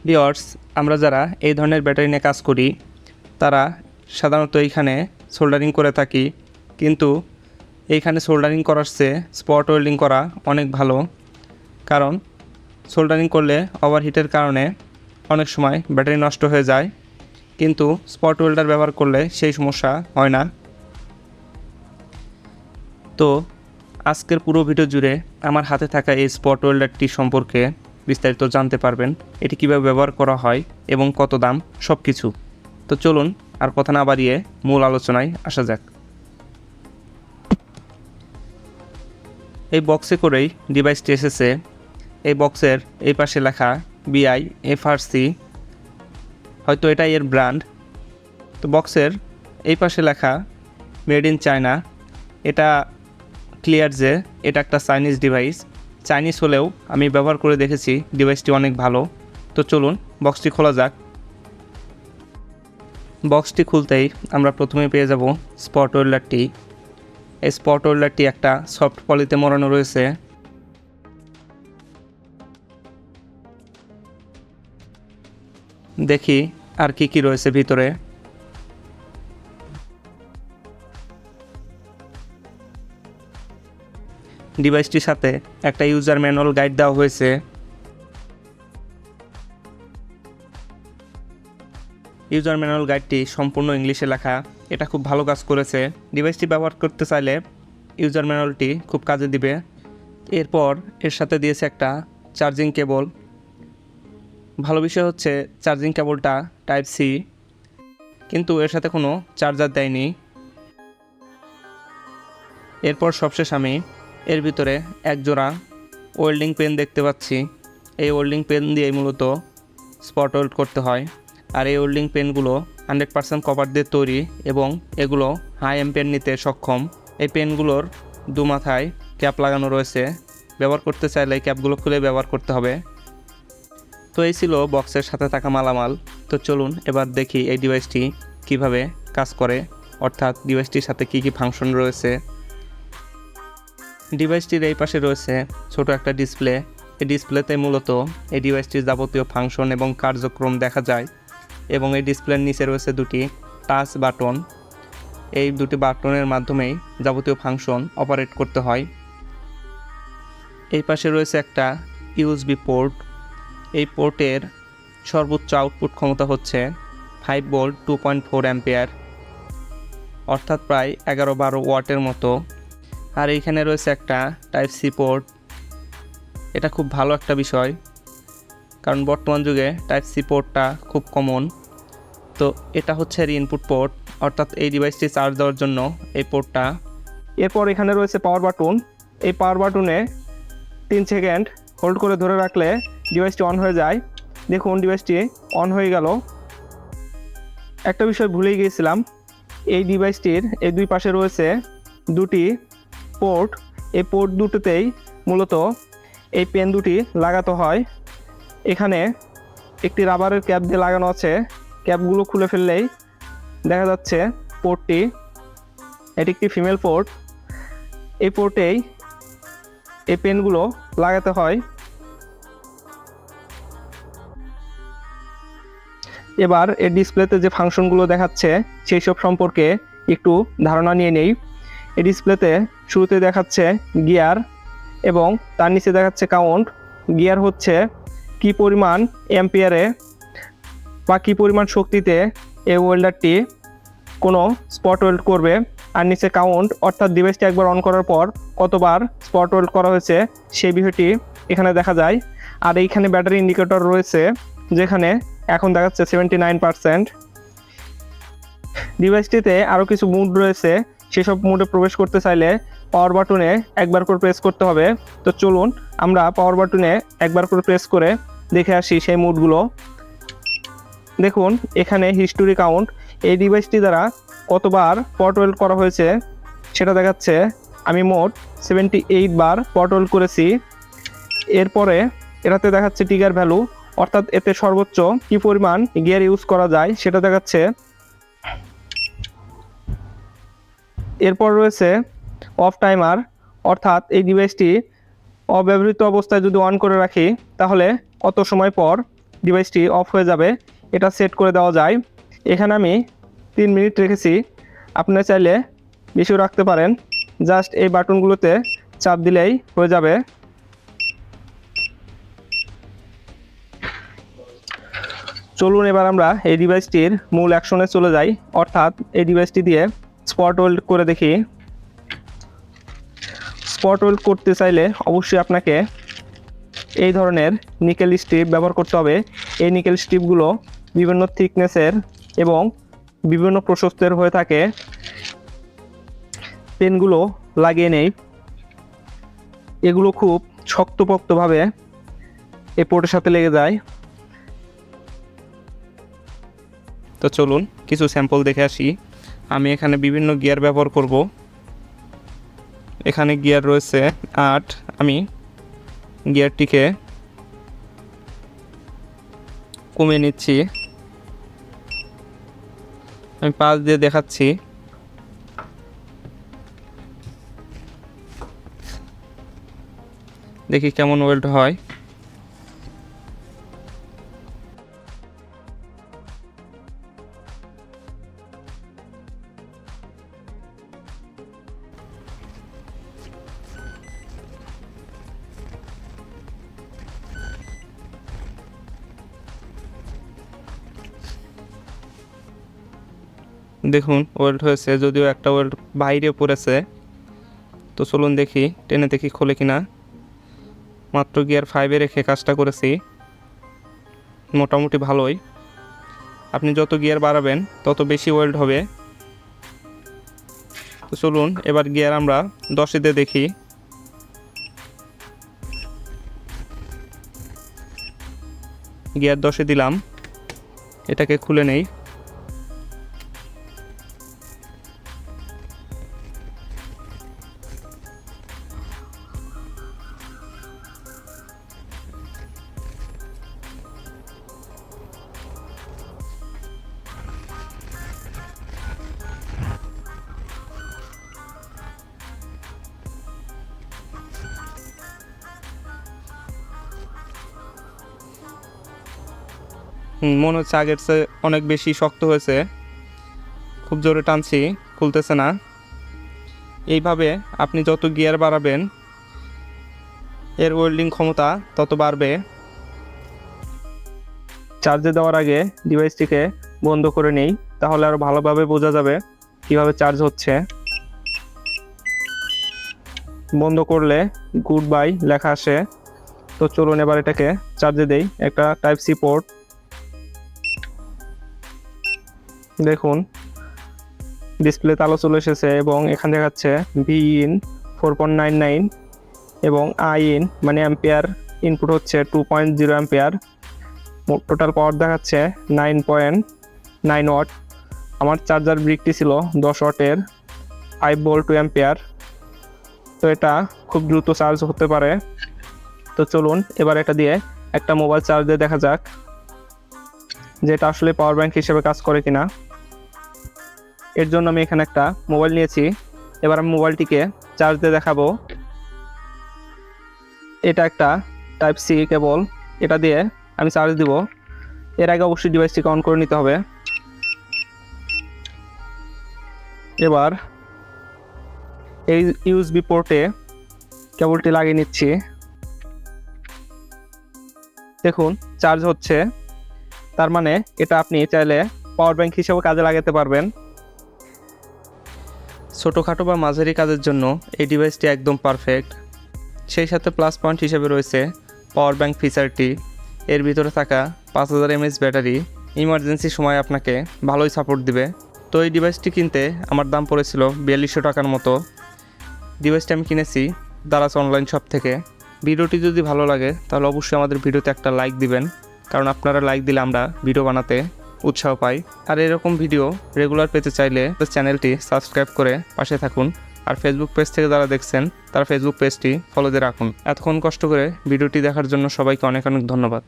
Viewers, আমরা যারা এই ধরনের ব্যাটারি নিয়ে কাজ করি তারা সাধারণত এইখানে সোল্ডারিং করে থাকি, কিন্তু এইখানে সোল্ডারিং করার চেয়ে স্পট ওয়েল্ডিং করা অনেক ভালো। কারণ সোল্ডারিং করলে ওভারহিটের কারণে অনেক সময় ব্যাটারি নষ্ট হয়ে যায়, কিন্তু স্পট ওয়েল্ডার ব্যবহার করলে সেই সমস্যা হয় না। তো আজকের পুরো ভিডিও জুড়ে আমার হাতে থাকা এই স্পট ওয়েল্ডারটি সম্পর্কে বিস্তারিত জানতে পারবেন। এটি কীভাবে ব্যবহার করা হয় এবং কত দাম, সব কিছু। তো চলুন আর কথা না বাড়িয়ে মূল আলোচনায় আসা যাক। এই বক্সে করেই ডিভাইসটি এসেছে। এই বক্সের এই পাশে লেখা BIFRC, হয়তো এটাই এর ব্র্যান্ড। তো বক্সের এই পাশে লেখা মেড ইন চায়না। এটা ক্লিয়ার যে এটা একটা চাইনিজ ডিভাইস। চাইনিজ হলেও আমি ব্যবহার করে দেখেছি ডিভাইসটি অনেক ভালো। তো চলুন বক্সটি খোলা যাক। বক্সটি খুলতেই আমরা প্রথমে পেয়ে যাব স্পট ওয়েল্ডারটি। এই স্পট ওয়েল্ডারটি একটা সফট পলিতে মোড়ানো রয়েছে। দেখি আর কি রয়েছে ভিতরে। ডিভাইসটির সাথে একটা ইউজার ম্যানুয়াল গাইড দেওয়া হয়েছে। ইউজার ম্যানুয়াল গাইডটি সম্পূর্ণ ইংলিশে লেখা। এটা খুব ভালো কাজ করেছে। ডিভাইসটি ব্যবহার করতে চাইলে ইউজার ম্যানুয়ালটি খুব কাজে দিবে। এরপর এর সাথে দিয়েছে একটা চার্জিং কেবল। ভালো বিষয় হচ্ছে চার্জিং কেবলটা টাইপ সি, কিন্তু এর সাথে কোনো চার্জার দেয়নি। এরপর সবশেষ আমি এর ভিতরে এক জোড়া ওয়েল্ডিং পেন দেখতে পাচ্ছি। এই ওয়েল্ডিং পেন দিয়ে মূলত স্পট ওয়েল্ড করতে হয়। আর এই ওয়েল্ডিং পেনগুলো 100% কপার দিয়ে তৈরি এবং এগুলো হাই এম্পিয়ার নিতে সক্ষম। এই পেনগুলোর দু মাথায় ক্যাপ লাগানো রয়েছে। ব্যবহার করতে চাইলে ক্যাপগুলো খুলে ব্যবহার করতে হবে। তো এই ছিল বক্সের সাথে থাকা মালামাল। তো চলুন এবার দেখি এই ডিভাইসটি কিভাবে কাজ করে, অর্থাৎ ডিভাইসটির সাথে কি ফাংশন রয়েছে। ডিভাইসটির এই পাশে রয়েছে ছোট একটা ডিসপ্লে। এই ডিসপ্লেতে মূলত এই ডিভাইসটির যাবতীয় ফাংশন এবং কার্যক্রম দেখা যায় এবং এই ডিসপ্লের নিচে রয়েছে দুটি টাচ বাটন। এই দুটি বাটনের মাধ্যমেই যাবতীয় ফাংশন অপারেট করতে হয়। এই পাশে রয়েছে একটা USB পোর্ট। এই পোর্টের সর্বোচ্চ আউটপুট ক্ষমতা হচ্ছে 5 ভোল্ট 2.4 অ্যাম্পিয়ার, অর্থাৎ প্রায় 11-12 ওয়াটের মতো। আর এইখানে রয়েছে একটা টাইপ সি পোর্ট। এটা খুব ভালো একটা বিষয়, কারণ বর্তমান যুগে টাইপ সি পোর্টটা খুব কমন। তো এটা হচ্ছে এর ইনপুট পোর্ট, অর্থাৎ এই ডিভাইসটি চার্জ দেওয়ার জন্য এই পোর্টটা। এরপর এখানে রয়েছে পাওয়ার বাটন। এই পাওয়ার বাটনে 3 সেকেন্ড হোল্ড করে ধরে রাখলে ডিভাইসটি অন হয়ে যায়। দেখুন ডিভাইসটি অন হয়ে গেল। একটা বিষয় ভুলেই গিয়েছিলাম, এই ডিভাইসটির এই দুই পাশে রয়েছে দুটি পোর্ট। এই পোর্ট দুটোতেই মূলত এই পেন দুটি লাগাতে হয়। এখানে একটি রাবারের ক্যাপ দিয়ে লাগানো আছে। ক্যাপগুলো খুলে ফেললেই দেখা যাচ্ছে পোর্টটি। এটি একটি ফিমেল পোর্ট। এই পোর্টেই এই পেনগুলো লাগাতে হয়। এবার এই ডিসপ্লেতে যে ফাংশনগুলো দেখাচ্ছে সেই সব সম্পর্কে একটু ধারণা নিয়ে নেই। এই ডিসপ্লেতে শুরুতে দেখাচ্ছে গিয়ার এবং তার নিচে দেখাচ্ছে কাউন্ট। গিয়ার হচ্ছে কি পরিমাণ অ্যাম্পিয়ারে বা কী পরিমাণ শক্তিতে এই ওয়েল্ডারটি কোনো স্পট ওয়েল্ড করবে। আর নিচে কাউন্ট, অর্থাৎ ডিভাইসটি একবার অন করার পর কতবার স্পট ওয়েল্ড করা হয়েছে সেই বিষয়টি এখানে দেখা যায়। আর এইখানে ব্যাটারি ইন্ডিকেটর রয়েছে, যেখানে এখন দেখাচ্ছে 79%। ডিভাইসটিতে আরও কিছু মুড রয়েছে। সেসব মুডে প্রবেশ করতে চাইলে পাওয়ার বাটনে একবার করে প্রেস করতে হবে। তো চলুন আমরা পাওয়ার বাটনে একবার করে প্রেস করে দেখে আসি সেই মুডগুলো। দেখুন এখানে হিস্টোরি কাউন্ট, এই ডিভাইসটি দ্বারা কতবার স্পট ওয়েল্ড করা হয়েছে সেটা দেখাচ্ছে। আমি মোট 78 বার স্পট ওয়েল্ড করেছি। এরপরে এটাতে দেখাচ্ছে ট্রিগার ভ্যালু, অর্থাৎ এতে সর্বোচ্চ কি পরিমাণ গিয়ার ইউজ করা যায় সেটা দেখাচ্ছে। এরপর রয়েছে অফ টাইমার, অর্থাৎ এই ডিভাইসটি অব্যবহৃত অবস্থায় যদি অন করে রাখি তাহলে কত সময় পর ডিভাইসটি অফ হয়ে যাবে। এটা সেট করে দেওয়া যায়। এখানে আমি 3 মিনিট রেখেছি, আপনারা চাইলে বেশিও রাখতে পারেন। জাস্ট এই বাটনগুলোতে চাপ দিলেই হয়ে যাবে। চলুন এবার আমরা এই ডিভাইসটির মূল অ্যাকশনে চলে যাই, অর্থাৎ এই ডিভাইসটি দিয়ে স্পট ওয়েল্ড করে দেখি। স্পট ওয়েল্ড করতে চাইলে অবশ্যই আপনাকে এই ধরনের নিকেল স্ট্রিপ ব্যবহার করতে হবে। এই নিকেল স্ট্রিপগুলো বিভিন্ন থিকনেসের এবং বিভিন্ন প্রশস্তের হয়ে থাকে। পেনগুলো লাগিয়ে নেই, এগুলো খুব শক্তপোক্তভাবে এই পোর্টের সাথে লেগে যায়। তো চলুন কিছু স্যাম্পল দেখে আসি। আমি এখানে বিভিন্ন গিয়ার ব্যবহার করব। এখানে গিয়ার রয়েছে 8। আমি গিয়ারটিকে কমিয়ে নিচ্ছি, আমি 5 দিয়ে দেখাচ্ছি। দেখি কেমন ওয়েল্ড হয়। দেখুন ওয়েল্ড হয়েছে, যদিও একটা ওয়েল্ড বাইরে পড়েছে। তো চলুন দেখি, টেনে দেখি খোলে কিনা। মাত্র গিয়ার 5-এ রেখে কাজটা করেছি, মোটামুটি ভালোই। আপনি যত গিয়ার বাড়াবেন তত বেশি ওয়েল্ড হবে। তো চলুন এবার গিয়ার আমরা 10-এ দিয়ে দেখি। গিয়ার 10-এ দিলাম, এটাকে খুলে নেই। মনে হচ্ছে আগের চেয়ে অনেক বেশি শক্ত হয়েছে, খুব জোরে টানছি, খুলতেছে না। এইভাবে আপনি যত গিয়ার বাড়াবেন এর ওয়েল্ডিং ক্ষমতা তত বাড়বে। চার্জে দেওয়ার আগে ডিভাইসটিকে বন্ধ করে নেই, তাহলে আরও ভালোভাবে বোঝা যাবে কিভাবে চার্জ হচ্ছে। বন্ধ করলে গুড বাই লেখা আসে। তো চলুন এবার এটাকে চার্জে দেই। একটা টাইপ সি পোর্ট, দেখুন ডিসপ্লেতে আলো চলে এসেছে এবং এখানে দেখাচ্ছে ভি ইন 4.99 এবং আই ইন মানে অ্যাম্পিয়ার ইনপুট হচ্ছে 2.0 অ্যাম্পিয়ার। টোটাল পাওয়ার দেখাচ্ছে 9.9 ওয়াট। আমার চার্জার ব্রিকটি ছিল 10 ওয়াটের, 5 ভোল্ট 2 অ্যাম্পিয়ার। তো এটা খুব দ্রুত চার্জ হতে পারে। তো চলুন এবার এটা দিয়ে একটা মোবাইল চার্জ দিয়ে দেখা যাক যেটা আসলে পাওয়ার ব্যাংক হিসেবে কাজ করে কিনা। এর জন্য আমি এখানে একটা মোবাইল নিয়েছি। এবার আমি মোবাইলটিকে চার্জ দিয়ে দেখাবো। এটা একটা টাইপ সি কেবল, এটা দিয়ে আমি চার্জ দিব। এর আগে অবশ্যই ডিভাইসটিকে অন করে নিতে হবে। এবার এই ইউএসবি পোর্টে কেবলটি লাগিয়ে নিচ্ছি। দেখুন চার্জ হচ্ছে, তার মানে এটা আপনি চাইলে পাওয়ার ব্যাংক হিসেবে কাজে লাগাতে পারবেন। ছোটোখাটো বা মাঝারি কাজের জন্য এই ডিভাইসটি একদম পারফেক্ট। সেই সাথে প্লাস পয়েন্ট হিসেবে রয়েছে পাওয়ার ব্যাংক ফিচারটি। এর ভিতরে থাকা 5000 mAh ব্যাটারি ইমার্জেন্সি সময় আপনাকে ভালোই সাপোর্ট দিবে। তো এই ডিভাইসটি কিনতে আমার দাম পড়েছিল 4200 টাকার মতো। ডিভাইসটি আমি কিনেছি দারাজ অনলাইন শপ থেকে। ভিডিওটি যদি ভালো লাগে তাহলে অবশ্যই আমাদের ভিডিওতে একটা লাইক দিবেন, কারণ আপনারা লাইক দিলে আমরা ভিডিও বানাতে উৎসাহ পাই। আর এরকম ভিডিও রেগুলার পেতে চাইলে চ্যানেলটি সাবস্ক্রাইব করে পাশে থাকুন। আর ফেসবুক পেজ থেকে যারা দেখছেন তারা ফেসবুক পেজটি ফলো দিয়ে রাখুন। এতক্ষণ কষ্ট করে ভিডিওটি দেখার জন্য সবাইকে অনেক অনেক ধন্যবাদ।